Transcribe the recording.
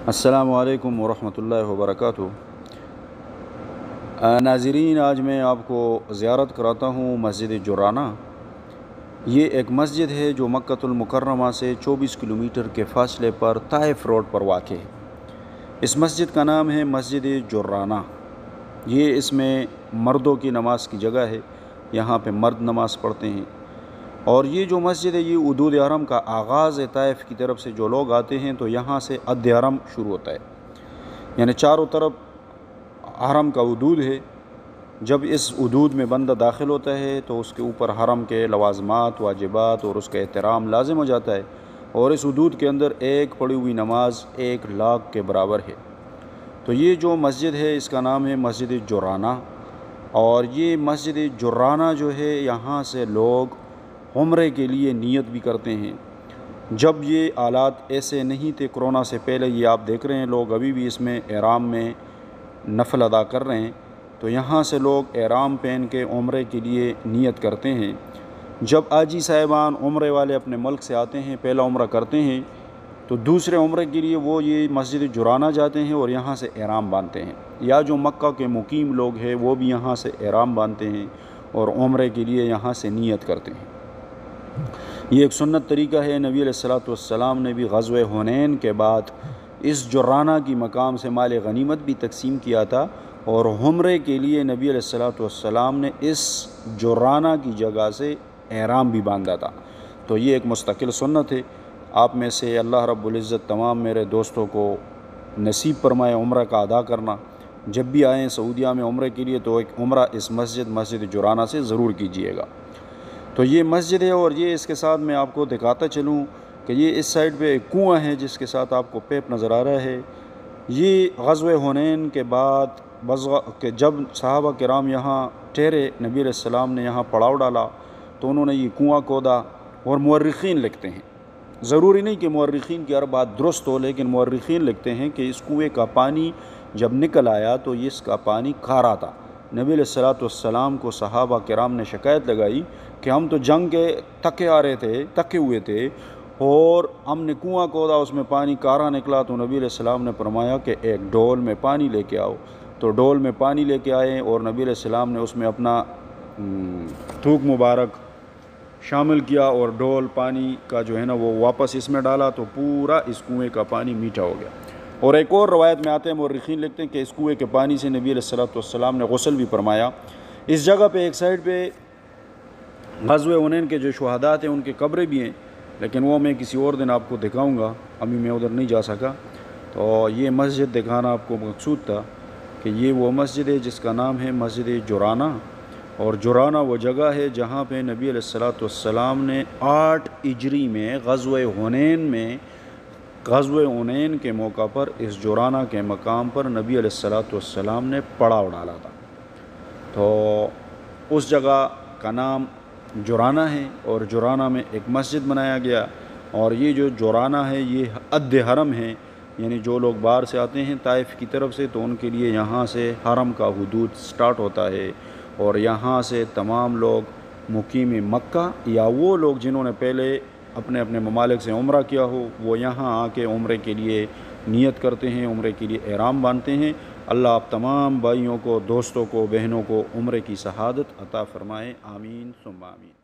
अस्सलामु अलैकुम वरहमतुल्लाहि वबरकातुहू। नाज़रीन, आज मैं आपको ज़ियारत कराता हूँ मस्जिद जुराना। ये एक मस्जिद है जो मक्कतुल मुकर्रमा से 24 किलोमीटर के फ़ासले पर ताइफ रोड पर वाक़ है। इस मस्जिद का नाम है मस्जिद जुराना। ये इसमें मर्दों की नमाज की जगह है। यहाँ पे मर्द नमाज पढ़ते हैं। और ये जो मस्जिद है ये उदूद हरम का आगाज़ है। ताइफ की तरफ से जो लोग आते हैं तो यहाँ से अद हरम शुरू होता है, यानी चारों तरफ हरम का उदूद है। जब इस उदूद में बंदा दाखिल होता है तो उसके ऊपर हरम के लवाज़मात, वाजिबात और उसका एहतराम लाजिम हो जाता है। और इस उदूद के अंदर एक पढ़ी हुई नमाज 1 लाख के बराबर है। तो ये जो मस्जिद है इसका नाम है मस्जिद जुराना। और ये मस्जिद जुराना जो है यहाँ से लोग उम्रे के लिए नियत भी करते हैं। जब ये आलात ऐसे नहीं थे कोरोना से पहले, ये आप देख रहे हैं लोग अभी भी इसमें एहराम में नफल अदा कर रहे हैं। तो यहाँ से लोग एहराम पहन के उम्रे के लिए नियत करते हैं। जब आजी साहिबान उम्रे वाले अपने मुल्क से आते हैं, पहला उम्रा करते हैं, तो दूसरे उम्रे के लिए वो ये मस्जिद जुराना जाते हैं और यहाँ से एहराम बांधते हैं। या जो मक्का के मुकीम लोग हैं वो भी यहाँ से एहराम बांधते हैं और उम्रे के लिए यहाँ से नियत करते हैं। ये एक सुन्नत तरीका है। नबी अलैहिस्सलातु वस्सलाम ने भी ग़ज़वे हुनैन के बाद इस जुराना की मकाम से माल गनीमत भी तकसीम किया था और उम्रे के लिए नबी अलैहिस्सलातु वस्सलाम ने इस जुराना की जगह से एहराम भी बांधा था। तो ये एक मुस्तकिल सुन्नत है। आप में से अल्लाह रब्बुल इज़्ज़त तमाम मेरे दोस्तों को नसीब फरमाए उम्रा का अदा करना। जब भी आएँ सऊदिया में उम्रे के लिए तो एक उम्रा इस मस्जिद जुराना से ज़रूर कीजिएगा। तो ये मस्जिद है और ये इसके साथ मैं आपको दिखाता चलूँ कि ये इस साइड पे एक कुआं है जिसके साथ आपको पेप नज़र आ रहा है। ये ग़ज़वे हुनैन के बाद के जब सहाबा किराम यहाँ ठहरे, नबी अलैहिस्सलाम ने यहाँ पड़ाव डाला तो उन्होंने ये कुआं खोदा। और मुअर्रिख़ीन लिखते हैं, ज़रूरी नहीं कि मुअर्रिख़ीन की हर बात दुरुस्त हो, लेकिन मुअर्रिख़ीन लिखते हैं कि इस कुएँ का पानी जब निकल आया तो इसका पानी खारा था। नबी अलैहिस्सलातु वस्सलाम को सहाबा किराम ने शिकायत लगाई कि हम तो जंग के तके हुए थे और हमने कुआं खोदा, उसमें पानी कारा निकला। तो नबी अलैहिस्सलाम ने फरमाया कि एक डोल में पानी लेके आओ। तो डोल में पानी लेके आए और नबी अलैहिस्सलाम ने उसमें अपना थूक मुबारक शामिल किया और डोल पानी का जो है ना वो वापस इसमें डाला तो पूरा इस कुएँ का पानी मीठा हो गया। और एक और रवायत में आते हैं, मुअर्रिख़ीन लिखते हैं कि इस कुएँ के पानी से नबी अलैहिस्सलातु वस्सलाम ने गुस्ल भी फरमाया। इस जगह पे एक साइड पे ग़ज़वे हुनैन के जो शुहदा थे उनके कब्रें भी हैं, लेकिन वो मैं किसी और दिन आपको दिखाऊंगा, अभी मैं उधर नहीं जा सका। तो ये मस्जिद दिखाना आपको मकसूद था कि ये वो मस्जिद है जिसका नाम है मस्जिद जुराना। और जुराना वो जगह है जहाँ पे नबी अलैहिस्सलातु वस्सलाम ने 8 हिजरी में ग़ज़वे हुनैन के मौका पर इस जुराना के मकाम पर नबी अलैहिस्सलातु वस्सलाम ने पड़ाव डाला था। तो उस जगह का नाम जुराना है और जुराना में एक मस्जिद बनाया गया। और ये जो जुराना है ये अद हरम है, यानी जो लोग बाहर से आते हैं ताइफ की तरफ से तो उनके लिए यहाँ से हरम का हुदूद स्टार्ट होता है। और यहाँ से तमाम लोग मुकीम मक्का या वो लोग जिन्होंने पहले अपने अपने ममालिक से उम्रा किया हो वो यहाँ आके उम्रे के लिए नियत करते हैं, उम्रे के लिए एहराम बांधते हैं। अल्लाह आप तमाम भाइयों को, दोस्तों को, बहनों को उम्रे की शहादत अता फ़रमाए। आमीन सुम्मा आमीन।